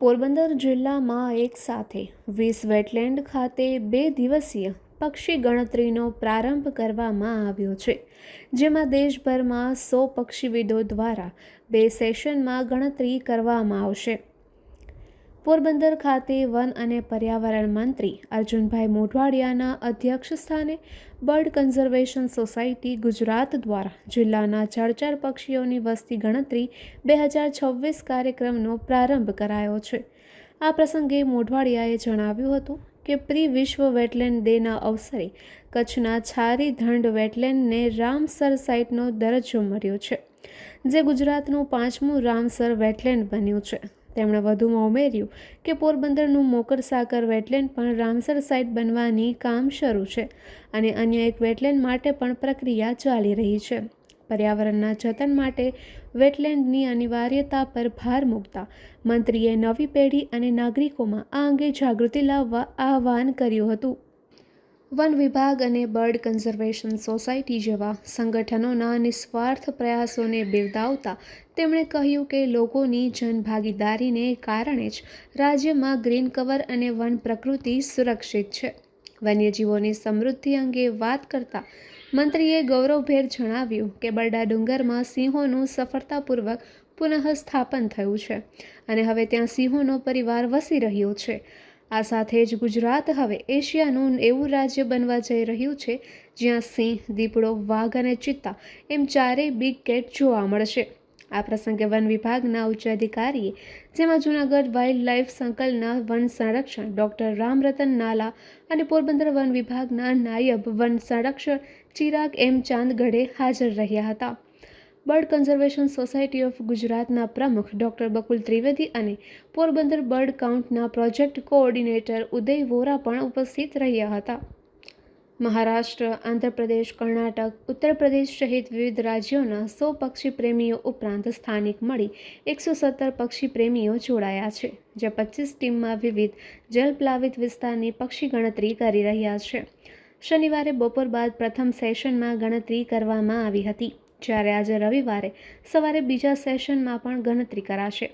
પોરબંદર જિલ્લામાં એક સાથે 20 વેટલેન્ડ ખાતે 2 દિવસીય પક્ષી ગણતરીનો પ્રારંભ કરવામાં આવ્યો છે, જેમાં દેશભરમાં 100 પક્ષીવિદો દ્વારા 2 સેશનમાં ગણતરી કરવામાં આવશે. પોરબંદર ખાતે વન અને પર્યાવરણ મંત્રી અર્જુનભાઈ મોઢવાડિયાના અધ્યક્ષસ્થાને બર્ડ કન્ઝર્વેશન સોસાયટી ગુજરાત દ્વારા જિલ્લાના જળચર પક્ષીઓની વસ્તી ગણતરી 2026 કાર્યક્રમનો પ્રારંભ કરાયો છે. આ પ્રસંગે મોઢવાડિયાએ જણાવ્યું હતું કે વિશ્વ વેટલેન્ડ ડેના અવસરે કચ્છના છારી ધંડ વેટલેન્ડને રામસર સાઇટનો દરજ્જો મળ્યો છે, જે ગુજરાતનું 5મું રામસર વેટલેન્ડ બન્યું છે. તેમણે વધુમાં ઉમેર્યું કે પોરબંદરનું મોકરસાગર વેટલેન્ડ પણ રામસર સાઇટ બનવાની કામ શરૂ છે અને અન્ય એક વેટલેન્ડ માટે પણ પ્રક્રિયા ચાલી રહી છે. પર્યાવરણના જતન માટે વેટલેન્ડની અનિવાર્યતા પર ભાર મૂકતા મંત્રીએ નવી પેઢી અને નાગરિકોમાં આ અંગે જાગૃતિ લાવવા આહ્વાન કર્યું હતું. વન વિભાગ અને બર્ડ કન્ઝર્વેશન સોસાયટી જેવા સંગઠનોના નિસ્વાર્થ પ્રયાસોને બિરદાવતા તેમણે કહ્યું કે લોકોની જનભાગીદારીને કારણે જ રાજ્યમાં ગ્રીન કવર અને વન પ્રકૃતિ સુરક્ષિત છે. વન્યજીવોની સમૃદ્ધિ અંગે વાત કરતા મંત્રીએ ગૌરવભેર જણાવ્યું કે બરડા ડુંગરમાં સિંહોનું સફળતાપૂર્વક પુનઃસ્થાપન થયું છે અને હવે ત્યાં સિંહોનો પરિવાર વસી રહ્યો છે. આ સાથે જ ગુજરાત હવે એશિયાનું એવું રાજ્ય બનવા જઈ રહ્યું છે જ્યાં સિંહ, દીપડો, વાઘ અને ચિત્તા એમ 4 બિગ કેટ જોવા મળશે. આ પ્રસંગે વન વિભાગના ઉચ્ચ અધિકારીએ, જેમાં જૂનાગઢ વાઇલ્ડ લાઇફ સંકલના વન સંરક્ષણ ડોક્ટર રામરતન નાલા અને પોરબંદર વન વિભાગના નાયબ વન સંરક્ષક ચિરાગ એમ ચાંદગઢે હાજર રહ્યા હતા. બર્ડ કન્ઝર્વેશન સોસાયટી ઓફ ગુજરાતના પ્રમુખ ડોક્ટર બકુલ ત્રિવેદી અને પોરબંદર બર્ડ કાઉન્ટના પ્રોજેક્ટ કોઓર્ડિનેટર ઉદય વોરા પણ ઉપસ્થિત રહ્યા હતા. મહારાષ્ટ્ર, આંધ્રપ્રદેશ, કર્ણાટક, ઉત્તર પ્રદેશ સહિત વિવિધ રાજ્યોના 100 પક્ષી પ્રેમીઓ ઉપરાંત સ્થાનિક મળી 117 પક્ષી પ્રેમીઓ જોડાયા છે, જે 25 ટીમમાં વિવિધ જલપ્લાવિત વિસ્તારની પક્ષી ગણતરી કરી રહ્યા છે. શનિવારે બપોર બાદ પ્રથમ સેશનમાં ગણતરી કરવામાં આવી હતી, જ્યારે આજે રવિવારે સવારે બીજા સેશનમાં પણ ગણતરી કરાશે.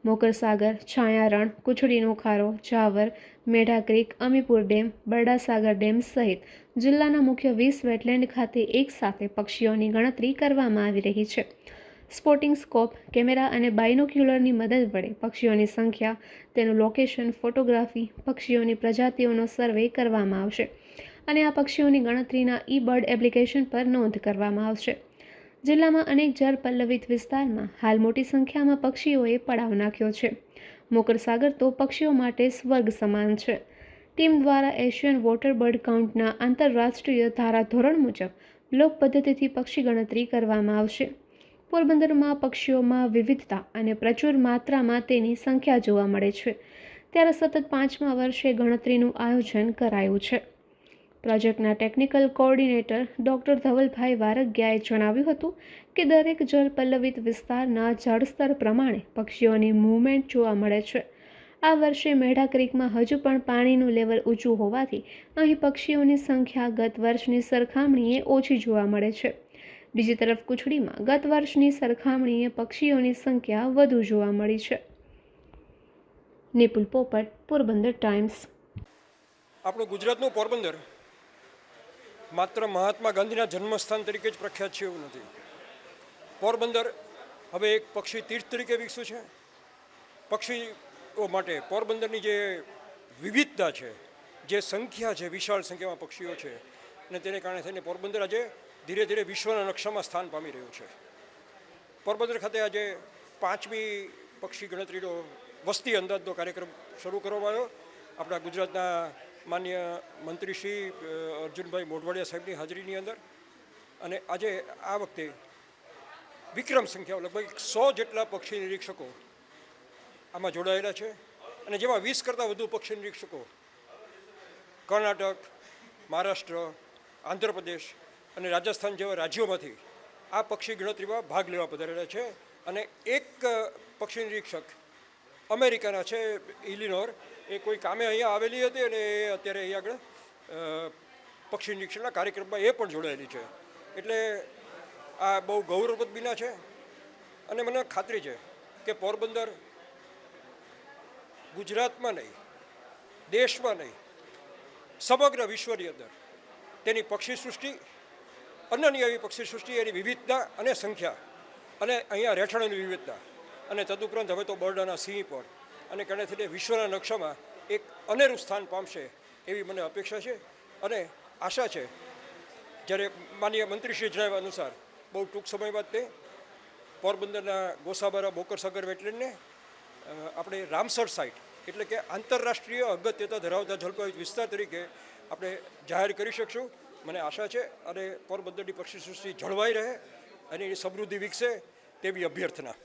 મોકરસાગર, છાયારણ, કુછડીનો ખારો, Javar, મેઢા creek, Amipur dam, Bardasagar dam સહિત જિલ્લાના મુખ્ય 20 વેટલેન્ડ ખાતે એક સાથે પક્ષીઓની ગણતરી કરવામાં આવી રહી છે. સ્પોટિંગ સ્કોપ, કેમેરા અને બાયનોક્યુલરની મદદ વડે પક્ષીઓની સંખ્યા, તેનું લોકેશન, ફોટોગ્રાફી, પક્ષીઓની પ્રજાતિઓનો સર્વે કરવામાં આવશે અને આ પક્ષીઓની ગણતરીના ઈ-બર્ડ એપ્લિકેશન પર નોંધ કરવામાં આવશે. જિલ્લામાં અનેક જળ પલ્લવિત વિસ્તારમાં હાલ મોટી સંખ્યામાં પક્ષીઓએ પડાવ નાખ્યો છે. મોકરસાગર તો પક્ષીઓ માટે સ્વર્ગ સમાન છે. ટીમ દ્વારા એશિયન વોટર બર્ડ કાઉન્ટના આંતરરાષ્ટ્રીય ધારાધોરણ મુજબ બ્લોક પદ્ધતિથી પક્ષી ગણતરી કરવામાં આવશે. પોરબંદરમાં પક્ષીઓમાં વિવિધતા અને પ્રચુર માત્રામાં તેની સંખ્યા જોવા મળે છે, ત્યારે સતત 5મા વર્ષે ગણતરીનું આયોજન કરાયું છે. પ્રોજેક્ટના ટેકનિકલ કોઓર્ડિનેટર ડોક્ટર ધવલભાઈ વારગિયાએ જણાવ્યું હતું કે દરેક જળ પલ્લવિત વિસ્તારના જળસ્તર પ્રમાણે પક્ષીઓની મૂવમેન્ટ જોવા મળે છે. આ વર્ષે મેઢા ક્રીકમાં હજુ પણ પાણીનું લેવલ ઊંચું હોવાથી અહીં પક્ષીઓની સંખ્યા ગત વર્ષની સરખામણીએ ઓછી જોવા મળે છે. બીજી તરફ કુછડીમાં ગત વર્ષની સરખામણીએ પક્ષીઓની સંખ્યા વધુ જોવા મળી છે. નિપુલ પોપટ, પોરબંદર ટાઈમ્સ. આપણું ગુજરાતનું પોરબંદર માત્ર મહાત્મા ગાંધીના જન્મસ્થાન તરીકે જ પ્રખ્યાત છે એવું નથી. પોરબંદર હવે એક પક્ષી તીર્થ તરીકે વિકસ્યું છે. પક્ષીઓ માટે પોરબંદરની જે વિવિધતા છે, જે સંખ્યા છે, વિશાળ સંખ્યામાં પક્ષીઓ છે, અને તેને કારણે થઈને પોરબંદર આજે ધીરે ધીરે વિશ્વના નકશામાં સ્થાન પામી રહ્યું છે. પોરબંદર ખાતે આજે 5મી પક્ષી ગણતરીનો વસ્તી અંદાજનો કાર્યક્રમ શરૂ કરવામાં આવ્યો. આપણા ગુજરાતના માન્ય મંત્રી શ્રી અર્જુનભાઈ મોઢવાડિયા સાહેબની હાજરીની અંદર, અને આજે આ વખતે વિક્રમ સંખ્યા લગભગ 100 જેટલા પક્ષી નિરીક્ષકો આમાં જોડાયેલા છે, અને જેમાં 20 કરતાં વધુ પક્ષી નિરીક્ષકો કર્ણાટક, મહારાષ્ટ્ર, આંધ્રપ્રદેશ અને રાજસ્થાન જેવા રાજ્યોમાંથી આ પક્ષી ગણતરીમાં ભાગ લેવા પધારેલા છે. અને એક પક્ષી નિરીક્ષક અમેરિકાના છે, ઇલિનોર, એ કોઈ કામે અહીંયા આવેલી હતી અને એ અત્યારે અહીં આગળ પક્ષી નિરીક્ષણના કાર્યક્રમમાં એ પણ જોડાયેલી છે. એટલે આ બહુ ગૌરવપ્રદ બિના છે અને મને ખાતરી છે કે પોરબંદર ગુજરાતમાં નહીં, દેશમાં નહીં, સમગ્ર વિશ્વની અંદર તેની પક્ષી સૃષ્ટિ, અનન્ય એવી પક્ષી સૃષ્ટિ, એની વિવિધતા અને સંખ્યા, અને અહીંયા રહેઠાણોની વિવિધતા, અને તદુપરાંત હવે તો બરડાના સિંહ પણ, અને કહે છે વિશ્વના નકશામાં એક અનેરું સ્થાન પામશે એવી મને અપેક્ષા છે અને આશા છે. જ્યારે માનનીય મંત્રીશ્રીએ જણાવ્યા અનુસાર બહુ ટૂંક સમય બાદ તે પોરબંદરના ગોસાબારા બોકરસાગર વેટલેન્ડને આપણે રામસર સાઇટ એટલે કે આંતરરાષ્ટ્રીય અગત્યતા ધરાવતા જળવાયુ વિસ્તાર તરીકે આપણે જાહેર કરી શકશું. મને આશા છે અને પોરબંદરની પક્ષી સૃષ્ટિ જળવાઈ રહે અને એની સમૃદ્ધિ વિકસે તેવી અભ્યર્થના.